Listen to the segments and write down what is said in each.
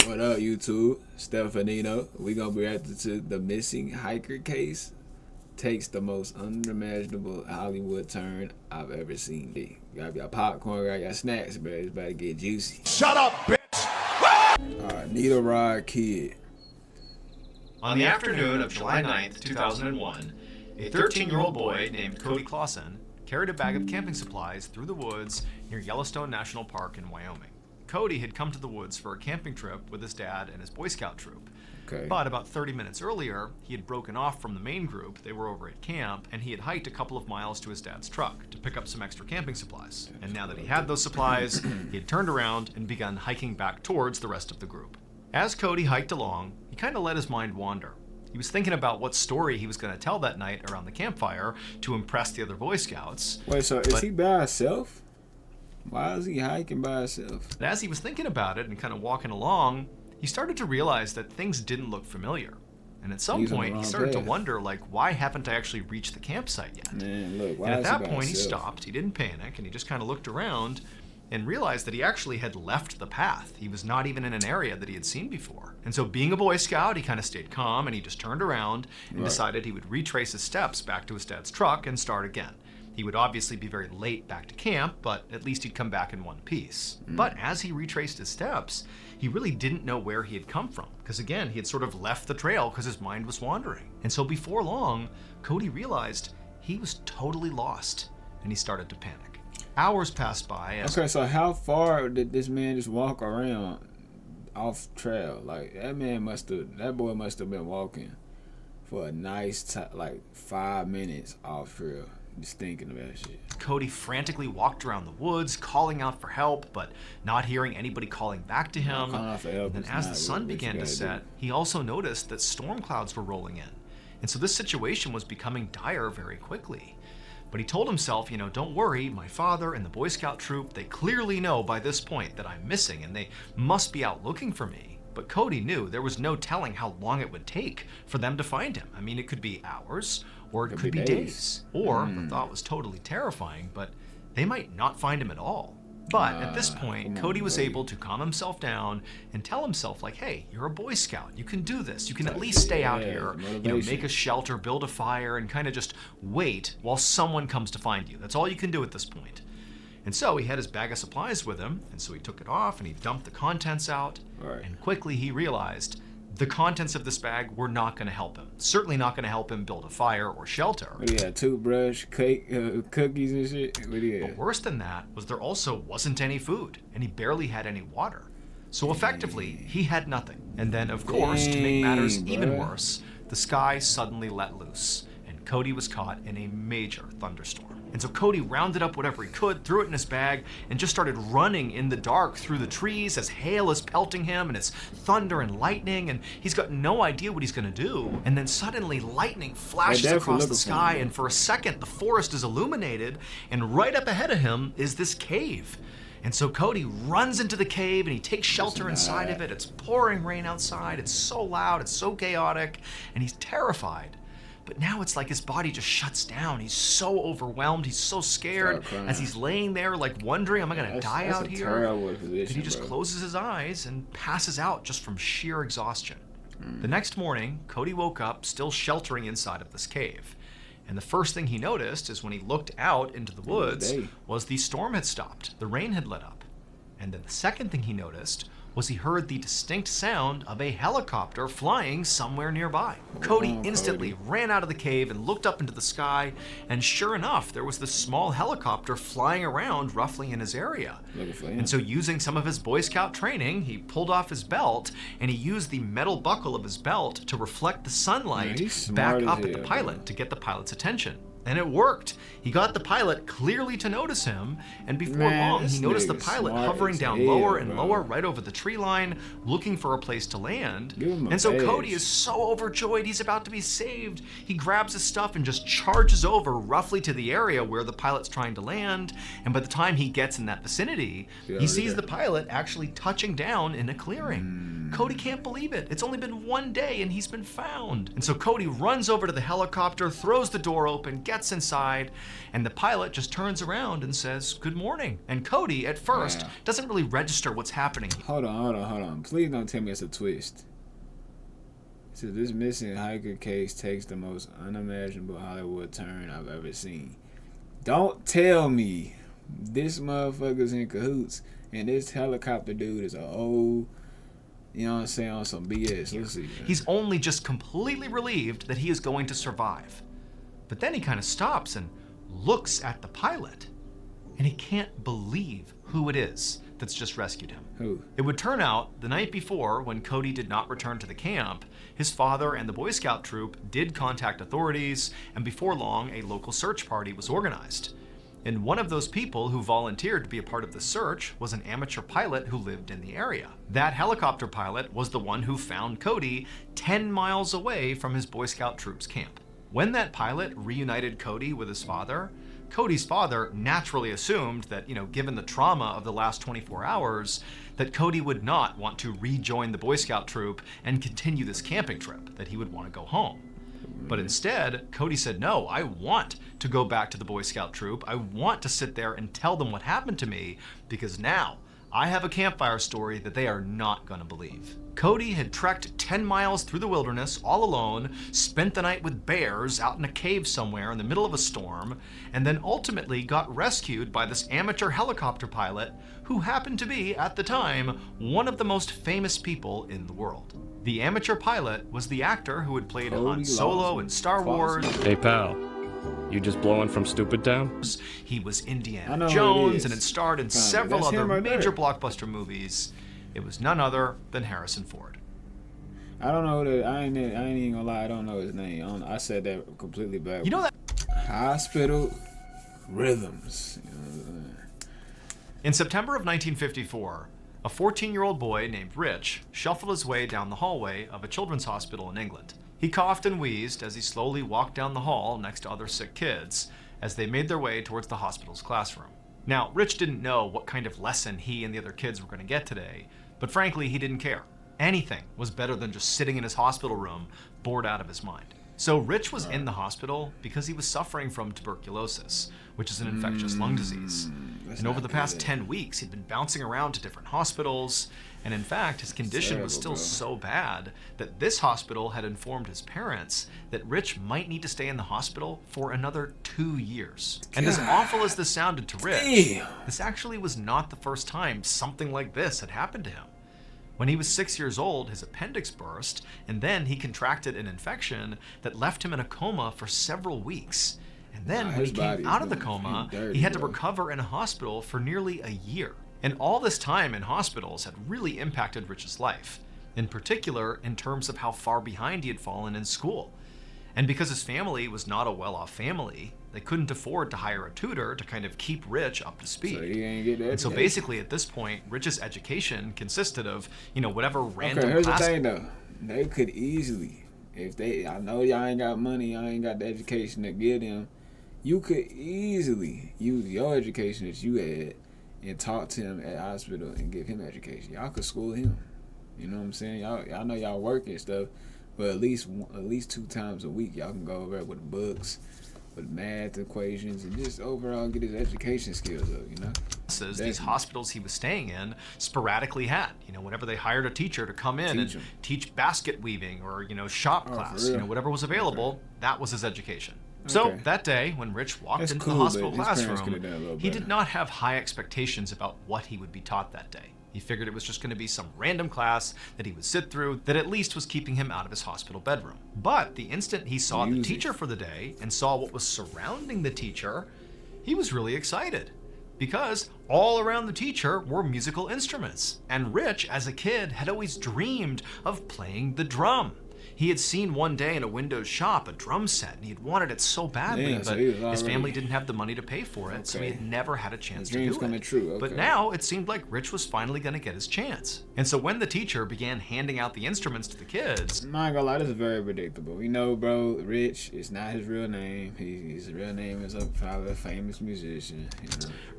What up, YouTube? Stefanino. We gonna be reacting to the missing hiker case. Takes the most unimaginable Hollywood turn I've ever seen. Grab your popcorn, grab your snacks, bro. It's about to get juicy. Shut up, bitch! Need a ride, kid. On the afternoon of July 9th, 2001, a 13-year-old boy named Cody Clausen carried a bag of camping supplies through the woods near Yellowstone National Park in Wyoming. Cody had come to the woods for a camping trip with his dad and his Boy Scout troop. Okay. But about 30 minutes earlier, he had broken off from the main group. They were over at camp, and he had hiked a couple of miles to his dad's truck to pick up some extra camping supplies. And now that he had those supplies, he had turned around and begun hiking back towards the rest of the group. As Cody hiked along, he kind of let his mind wander. He was thinking about what story he was going to tell that night around the campfire to impress the other Boy Scouts. Wait, so is he by himself? Why is he hiking by himself? But as he was thinking about it and kind of walking along, he started to realize that things didn't look familiar. And at some point, he started to wonder, like, why haven't I actually reached the campsite yet? Man, look, why and at is that he by point, he himself? stopped. He didn't panic, and he just kind of looked around and realized that he actually had left the path. He was not even in an area that he had seen before. And so being a Boy Scout, he kind of stayed calm, and he just turned around and decided he would retrace his steps back to his dad's truck and start again. He would obviously be very late back to camp, but at least he'd come back in one piece. But as he retraced his steps, he really didn't know where he had come from, because again, he had sort of left the trail because his mind was wandering. And so before long, Cody realized he was totally lost, and he started to panic. Hours passed by as... Okay, so how far did this man just walk around off trail? Like, that boy must have been walking for a nice, like 5 minutes off trail. Just thinking about shit. Cody frantically walked around the woods, calling out for help, but not hearing anybody calling back to him. And then as the sun began to set, he also noticed that storm clouds were rolling in. And so this situation was becoming dire very quickly. But he told himself, don't worry, my father and the Boy Scout troop, they clearly know by this point that I'm missing and they must be out looking for me. But Cody knew there was no telling how long it would take for them to find him. I mean, it could be hours, or it could be days. Or, the thought was totally terrifying, but they might not find him at all. But at this point, Cody was able to calm himself down and tell himself, like, hey, you're a Boy Scout. You can do this. You can at least stay out here, make a shelter, build a fire, and kind of just wait while someone comes to find you. That's all you can do at this point. And so he had his bag of supplies with him, and so he took it off and he dumped the contents out. And quickly he realized the contents of this bag were not going to help him. Certainly not going to help him build a fire or shelter. What do you have? Toothbrush, cake, cookies and shit? What do you have? But worse than that was there also wasn't any food, and he barely had any water. So effectively, he had nothing. And then, of course, to make matters even worse, the sky suddenly let loose, and Cody was caught in a major thunderstorm. And so Cody rounded up whatever he could, threw it in his bag, and just started running in the dark through the trees as hail is pelting him and it's thunder and lightning, and he's got no idea what he's gonna do. And then suddenly lightning flashes across the sky, and for a second the forest is illuminated, and right up ahead of him is this cave. And so Cody runs into the cave and he takes shelter inside of it. It's pouring rain outside, it's so loud, it's so chaotic, and he's terrified. But now it's like his body just shuts down. He's so overwhelmed. He's so scared as he's laying there, like wondering, am I going to die out here? And he just closes his eyes and passes out just from sheer exhaustion. The next morning, Cody woke up still sheltering inside of this cave. And the first thing he noticed is when he looked out into the woods was the storm had stopped. The rain had let up. And then the second thing he noticed was he heard the distinct sound of a helicopter flying somewhere nearby. Cody instantly ran out of the cave and looked up into the sky, and sure enough, there was this small helicopter flying around roughly in his area. And so using some of his Boy Scout training, he pulled off his belt, and he used the metal buckle of his belt to reflect the sunlight back up at the pilot to get the pilot's attention. And it worked. He got the pilot clearly to notice him, and before long, he noticed the pilot hovering down lower and lower right over the tree line, looking for a place to land. And so Cody is so overjoyed, he's about to be saved. He grabs his stuff and just charges over roughly to the area where the pilot's trying to land, and by the time he gets in that vicinity, he sees the pilot actually touching down in a clearing. Cody can't believe it. It's only been 1 day and he's been found. And so Cody runs over to the helicopter, throws the door open, gets inside, and the pilot just turns around and says, "Good morning." And Cody, at first, doesn't really register what's happening. Hold on. Please don't tell me it's a twist. So this missing hiker case takes the most unimaginable Hollywood turn I've ever seen. Don't tell me this motherfucker's in cahoots and this helicopter dude is a old, you know what I'm saying, on some BS. Let's see. He's only just completely relieved that he is going to survive. But then he kind of stops and looks at the pilot, and he can't believe who it is that's just rescued him. Who? It would turn out the night before, when Cody did not return to the camp, his father and the Boy Scout troop did contact authorities, and before long, a local search party was organized. And one of those people who volunteered to be a part of the search was an amateur pilot who lived in the area. That helicopter pilot was the one who found Cody 10 miles away from his Boy Scout troop's camp. When that pilot reunited Cody with his father, Cody's father naturally assumed that, given the trauma of the last 24 hours, that Cody would not want to rejoin the Boy Scout troop and continue this camping trip, that he would want to go home. But instead, Cody said, "No, I want to go back to the Boy Scout troop. I want to sit there and tell them what happened to me, because now I have a campfire story that they are not going to believe." Cody had trekked 10 miles through the wilderness all alone, spent the night with bears out in a cave somewhere in the middle of a storm, and then ultimately got rescued by this amateur helicopter pilot who happened to be, at the time, one of the most famous people in the world. The amateur pilot was the actor who had played Han Solo in Star Wars. Hey pal, you just blowing from Stupid Town? He was Indiana Jones and had starred in several other major there. Blockbuster movies. It was none other than Harrison Ford. I don't know that. I ain't even gonna lie. I don't know his name. I said that completely bad. You know that Hospital Rhythms. in September of 1954, a 14-year-old boy named Rich shuffled his way down the hallway of a children's hospital in England. He coughed and wheezed as he slowly walked down the hall next to other sick kids as they made their way towards the hospital's classroom. Now, Rich didn't know what kind of lesson he and the other kids were going to get today, but frankly, he didn't care. Anything was better than just sitting in his hospital room, bored out of his mind. So Rich was in the hospital because he was suffering from tuberculosis, which is an infectious lung disease. And over the past 10 weeks, he'd been bouncing around to different hospitals, and in fact, his condition was still so bad that this hospital had informed his parents that Rich might need to stay in the hospital for another 2 years. And as awful as this sounded to Rich, this actually was not the first time something like this had happened to him. When he was 6 years old, his appendix burst, and then he contracted an infection that left him in a coma for several weeks. And then when he came out of the coma, he had to recover in a hospital for nearly a year. And all this time in hospitals had really impacted Rich's life, in particular in terms of how far behind he had fallen in school. And because his family was not a well-off family, they couldn't afford to hire a tutor to kind of keep Rich up to speed. So he ain't get that. And so basically at this point, Rich's education consisted of, whatever random Okay, here's class. the thing though. They could easily, I know y'all ain't got money, y'all ain't got the education to give them, you could easily use your education that you had and talk to him at the hospital and give him education. Y'all could school him. You know what I'm saying? Y'all know y'all work and stuff, but at least 2 times a week y'all can go over it with books, with math equations, and just overall get his education skills up, These hospitals he was staying in sporadically had, whenever they hired a teacher to come in and teach basket weaving or, shop class, whatever was available, that was his education. So that day, when Rich walked into the hospital classroom, he did not have high expectations about what he would be taught that day. He figured it was just going to be some random class that he would sit through that at least was keeping him out of his hospital bedroom. But the instant he saw the teacher for the day and saw what was surrounding the teacher, he was really excited. Because all around the teacher were musical instruments. And Rich, as a kid, had always dreamed of playing the drum. He had seen one day in a Windows shop a drum set, and he had wanted it so badly, but his family didn't have the money to pay for it, so he had never had a chance to do it. True. But now it seemed like Rich was finally going to get his chance. And so when the teacher began handing out the instruments to the kids... I'm not gonna lie, this is very predictable. We know, bro, Rich is not his real name. His real name is probably a famous musician.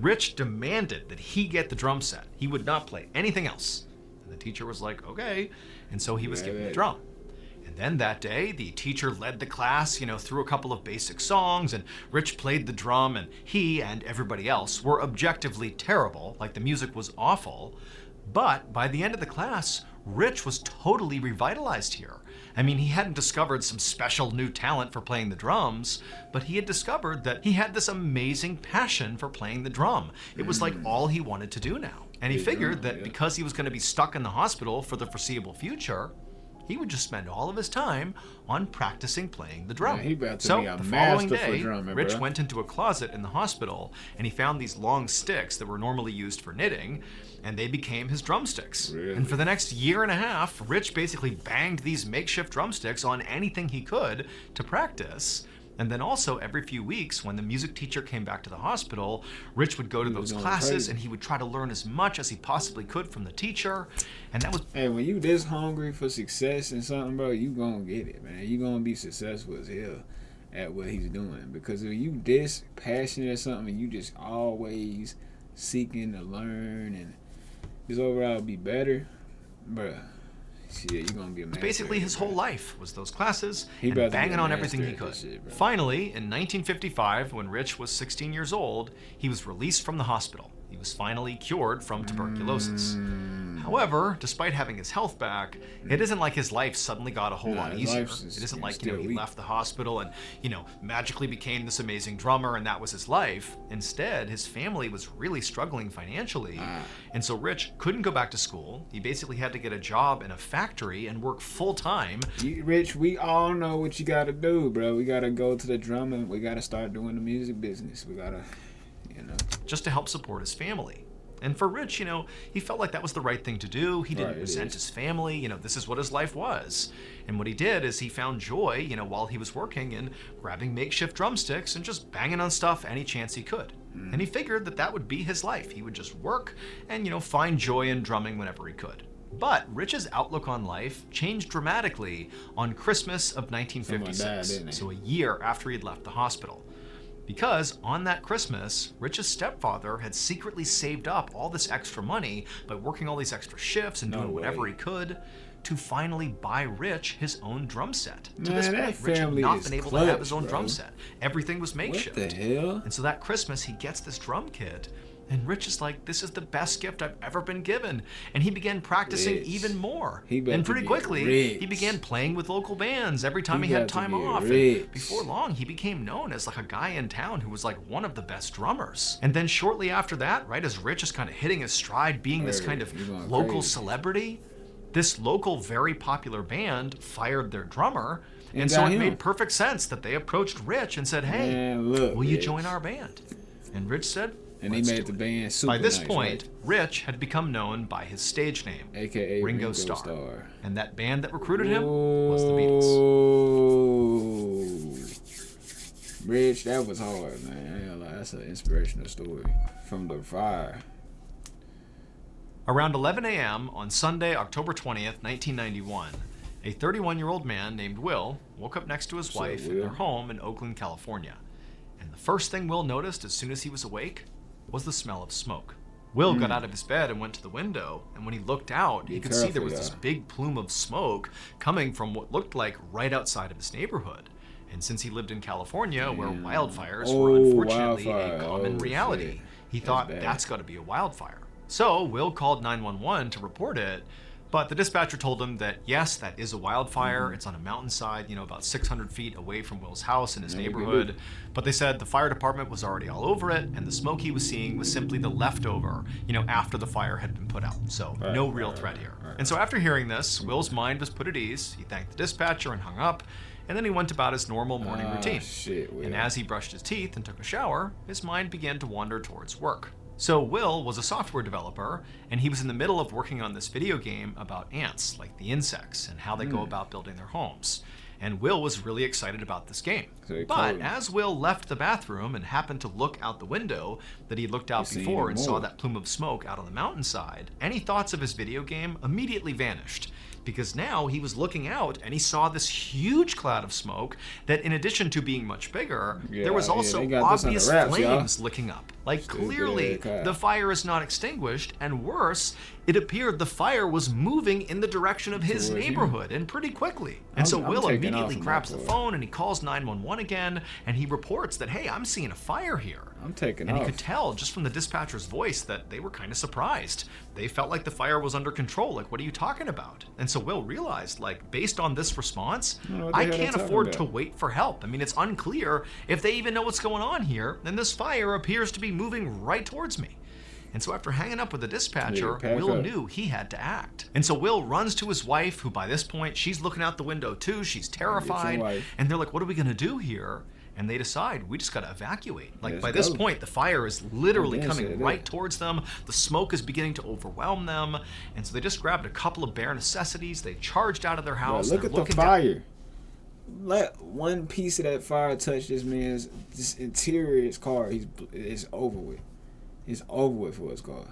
Rich demanded that he get the drum set. He would not play anything else. And the teacher was like, okay. And so he was given the Right. drum. And then that day, the teacher led the class, through a couple of basic songs, and Rich played the drum, and he and everybody else were objectively terrible, like the music was awful. But by the end of the class, Rich was totally revitalized here. I mean, he hadn't discovered some special new talent for playing the drums, but he had discovered that he had this amazing passion for playing the drum. It was like all he wanted to do now. And he figured that because he was going to be stuck in the hospital for the foreseeable future, he would just spend all of his time on practicing playing the drum. Man, he about to So be a the following master for day, drumming, Rich bro. went into a closet in the hospital and he found these long sticks that were normally used for knitting, and they became his drumsticks. Really? And for the next year and a half, Rich basically banged these makeshift drumsticks on anything he could to practice. And then also every few weeks, when the music teacher came back to the hospital, Rich would go to those going classes crazy. and he would try to learn as much as he possibly could from the teacher. And that was Hey, when you this hungry for success in something, bro, you gonna get it, man. You gonna be successful as hell at what he's doing. Because if you this passionate at something, you just always seeking to learn and just overall be better, bro. Shit, you gonna be a man. basically his whole life was those classes He about to and be banging a on master everything he at could. this shit, bro. Finally, in 1955, when Rich was 16 years old, he was released from the hospital. He was finally cured from tuberculosis. However, despite having his health back, it isn't like his life suddenly got a whole Nah, lot his easier. life's just, It isn't like, still he weak. left the hospital and, magically became this amazing drummer and that was his life. Instead, his family was really struggling financially. And so Rich couldn't go back to school. He basically had to get a job in a factory and work full time. Rich, we all know what you gotta do, bro. We gotta go to the drumming. We gotta start doing the music business. We gotta, just to help support his family. And for Rich, he felt like that was the right thing to do. He didn't Right, it resent is. his family. This is what his life was. And what he did is he found joy, while he was working in grabbing makeshift drumsticks and just banging on stuff any chance he could. And he figured that that would be his life. He would just work and, find joy in drumming whenever he could. But Rich's outlook on life changed dramatically on Christmas of 1956, Someone died, didn't he? so a year after he'd left the hospital. Because on that Christmas, Rich's stepfather had secretly saved up all this extra money by working all these extra shifts and No doing whatever way. he could to finally buy Rich his own drum set. To Man, this that point, Rich had family not is been able to have clutch, his own bro. drum set. Everything was What makeshift. the hell? And so that Christmas, he gets this drum kit, and Rich is like, this is the best gift I've ever been given. And he began practicing Rich. even more. He about And to pretty get quickly, rich. he began playing with local bands every time he He had about to time get off. And rich. before long, he became known as like a guy in town who was like one of the best drummers. And then shortly after that, right as Rich is kind of hitting his stride, being this kind of You're going local crazy. celebrity, this local very popular band fired their drummer. And so got it him. made perfect sense that they approached Rich and said, hey, Man, look, will you Rich. join our band? And Rich said, And he "Let's made do the it." band super By this nice, point, right? Rich had become known by his stage name, AKA Ringo Starr. And that band that recruited him was the Beatles. Beatles. Rich, that was hard, man. I ain't gonna lie, that's an inspirational story. From the fire. Around 11 a.m. on Sunday, October 20th, 1991, a 31-year-old man named Will woke up next to his up, wife in Will? their home in Oakland, California. And the first thing Will noticed as soon as he was awake was the smell of smoke. Will got out of his bed and went to the window, and when he looked out, he Be could see there careful, was this y'all. big plume of smoke coming from what looked like right outside of his neighborhood. And since he lived in California, where wildfires were unfortunately wildfire. a common Oh, reality, shit. he That's thought bad. that's got to be a wildfire. So Will called 911 to report it, but the dispatcher told him that yes, that is a wildfire. It's on a mountainside, about 600 feet away from Will's house in his Never good. neighborhood. But they said the fire department was already all over it, and the smoke he was seeing was simply the leftover, after the fire had been put out. So no real threat here. And so after hearing this, Will's mind was put at ease. He thanked the dispatcher and hung up, and then he went about his normal morning routine. Shit, Will. And as he brushed his teeth and took a shower, his mind began to wander towards work. So Will was a software developer, and he was in the middle of working on this video game about ants, like the insects, and how they go about building their homes. And Will was really excited about this game. So he But coded. as Will left the bathroom and happened to look out the window that he looked out He seen before it and saw more. that plume of smoke out on the mountainside, any thoughts of his video game immediately vanished. Because now he was looking out and he saw this huge cloud of smoke that, in addition to being much bigger, there was Yeah, also they got this on the obvious wraps, y'all. flames licking up. Like Stupid clearly cat. the fire is not extinguished, and worse, it appeared the fire was moving in the direction of his Towards you. neighborhood, and pretty quickly. And so I'm Will taking off immediately from grabs that the part. phone and he calls 911 again, and he reports that, hey, I'm seeing a fire here. I'm taking And off. he could tell just from the dispatcher's voice that they were kind of surprised. They felt like the fire was under control. Like, what are you talking about? And so Will realized, like, based on this response, know what the I hell they're can't talking afford to about. wait for help. I mean, it's unclear if they even know what's going on here, and this fire appears to be moving right towards me. And so after hanging up with the dispatcher, Yeah, pack Will up. knew he had to act. And so Will runs to his wife, who by this point, she's looking out the window too. She's terrified. wife. And they're like, what are we going to do here? And they decide, we just got to evacuate. Like, Let's by this go. point, the fire is literally Oh, yeah, coming shit, right yeah. towards them. The smoke is beginning to overwhelm them. And so they just grabbed a couple of bare necessities. They charged out of their Bro, house. look They're at the looking down- fire. Let one piece of that fire touch this man's this interior of his car. It's over with. It's over with for his car.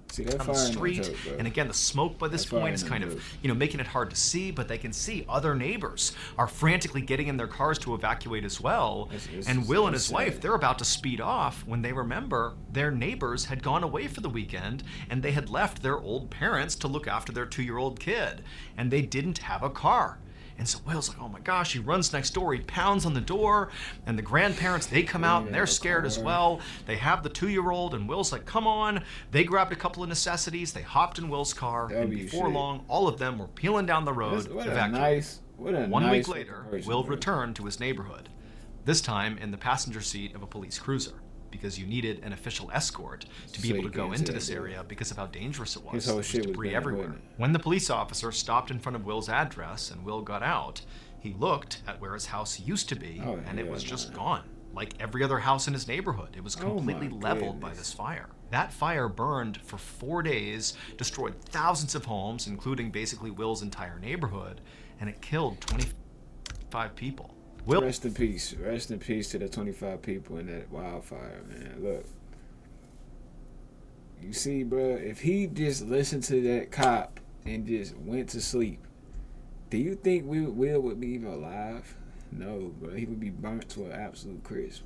See that on fire the ain't no street, joke, bro. and again, the smoke by this That fire point is ain't kind no of, joke. making it hard to see, but they can see other neighbors are frantically getting in their cars to evacuate as well. And Will and his sad. wife, they're about to speed off when they remember their neighbors had gone away for the weekend, and they had left their old parents to look after their 2-year-old kid, and they didn't have a car. And so Will's like, oh my gosh, he runs next door, he pounds on the door, and the grandparents, they come out and they're scared as well. They have the 2-year-old, and Will's like, come on. They grabbed a couple of necessities, they hopped in Will's car, and W before shit. long, all of them were peeling down the road, What a evacuating. One nice week later, person, Will bro. returned to his neighborhood, this time in the passenger seat of a police cruiser, because you needed an official escort to be So able you to go can't into say this that. area because of how dangerous it was. His whole There was shit was debris bad, everywhere. wasn't it? When the police officer stopped in front of Will's address and Will got out, he looked at where his house used to be, Oh, and it hell was just no. gone. Like every other house in his neighborhood, it was Oh, my completely leveled by goodness. this fire. That fire burned for 4 days, destroyed thousands of homes, including basically Will's entire neighborhood, and it killed 25 people. Will Rest in peace. Rest in peace to the 25 people in that wildfire, man. Look. You see, bro, if he just listened to that cop and just went to sleep, do you think Will would be even alive? No, bro. He would be burnt to an absolute crisp.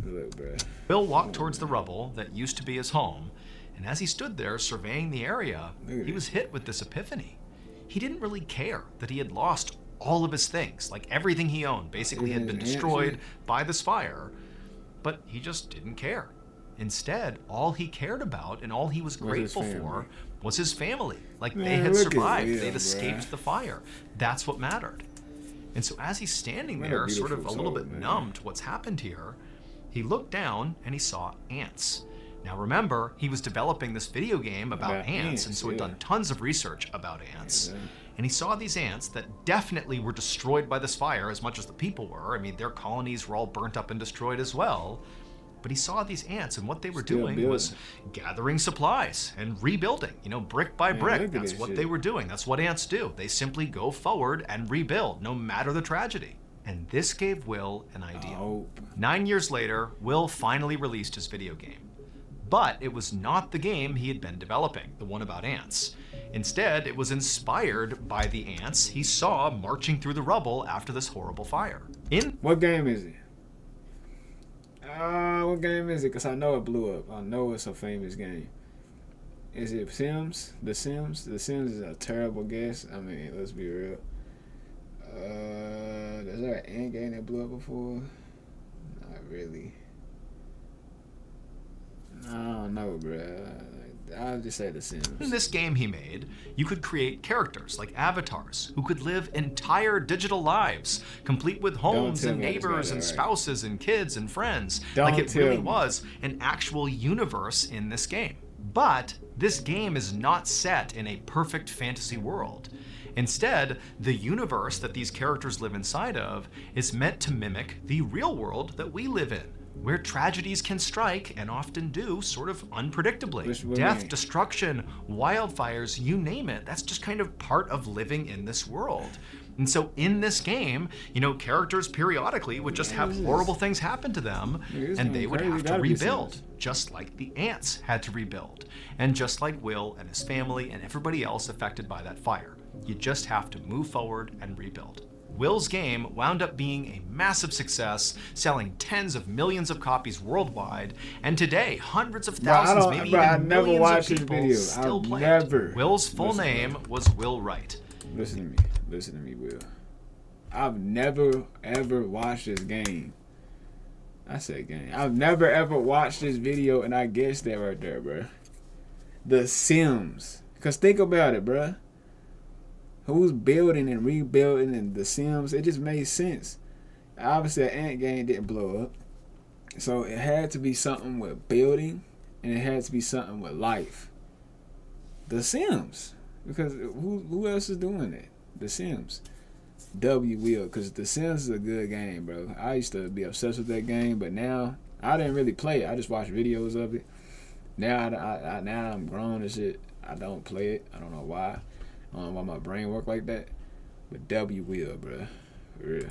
Look, bro. Will walked towards the rubble that used to be his home, and as he stood there surveying the area, Look at he was hit with this epiphany. He didn't really care that he had lost all of his things, like everything he owned basically had been Even his destroyed hands, by this fire, but he just didn't care. Instead, all he cared about and all he was his grateful family. for was his family. Like they Man, had look at survived, Will, they'd bruh. escaped the fire. That's what mattered. And so as he's standing What a there, sort of a beautiful little soul, bit man. numb to what's happened here, he looked down and he saw ants. Now remember, he was developing this video game about ants, and so had yeah. done tons of research about ants. Yeah. And he saw these ants that definitely were destroyed by this fire as much as the people were. I mean, their colonies were all burnt up and destroyed as well. But he saw these ants, and what they were Still doing building. was gathering supplies and rebuilding, brick by Man, brick. look at That's this what shit. they were doing. That's what ants do. They simply go forward and rebuild, no matter the tragedy. And this gave Will an idea. Hope. 9 years later, Will finally released his video game. But it was not the game he had been developing, the one about ants. Instead, it was inspired by the ants he saw marching through the rubble after this horrible fire. What game is it? What game is it? Because I know it blew up. I know it's a famous game. Is it Sims? The Sims? The Sims is a terrible guess. I mean, let's be real. Is there an ant game that blew up before? Not really. I don't know, bruh. I'll just say The Sims. In this game he made, you could create characters like avatars who could live entire digital lives, complete with homes tell and me I just got neighbors that and right. spouses and kids and friends. Don't Like it tell really me. was an actual universe in this game. But this game is not set in a perfect fantasy world. Instead, the universe that these characters live inside of is meant to mimic the real world that we live in, where tragedies can strike, and often do, sort of unpredictably. Which would Death, mean- destruction, wildfires, you name it. That's just kind of part of living in this world. And so in this game, characters periodically would just have horrible things happen to them, this and game they would crazy. have to Gotta be rebuild, serious. just like the ants had to rebuild, and just like Will and his family and everybody else affected by that fire. You just have to move forward and rebuild. Will's game wound up being a massive success, selling tens of millions of copies worldwide, and today hundreds of thousands, maybe even millions of people still play it. Will's full name was Will Wright. Listen to me, Will. I've never ever watched this game. I said game. I've never ever watched this video, and I guessed that right there, bro. The Sims. Cause think about it, bro. Who's building and rebuilding and The Sims? It just made sense. Obviously, the Ant game didn't blow up, so it had to be something with building, and it had to be something with life. The Sims, because who else is doing it? The Sims. W will, because The Sims is a good game, bro. I used to be obsessed with that game, but now I didn't really play it. I just watched videos of it. Now now I'm grown and shit. I don't play it. I don't know why. I don't know why my brain work like that. But W will, bro. For real.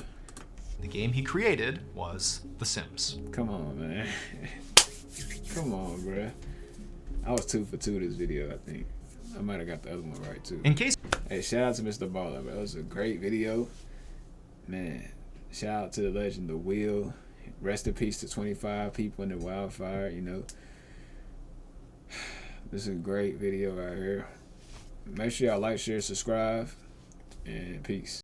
The game he created was The Sims. Come on, man. Come on, bro. I was 2 for 2 this video, I think. I might have got the other one right, too. In case... Hey, shout out to Mr. Baller, bro. It was a great video. Man, shout out to the legend, The Will. Rest in peace to 25 people in the wildfire, you know. This is a great video right here. Make sure y'all like, share, subscribe, and peace.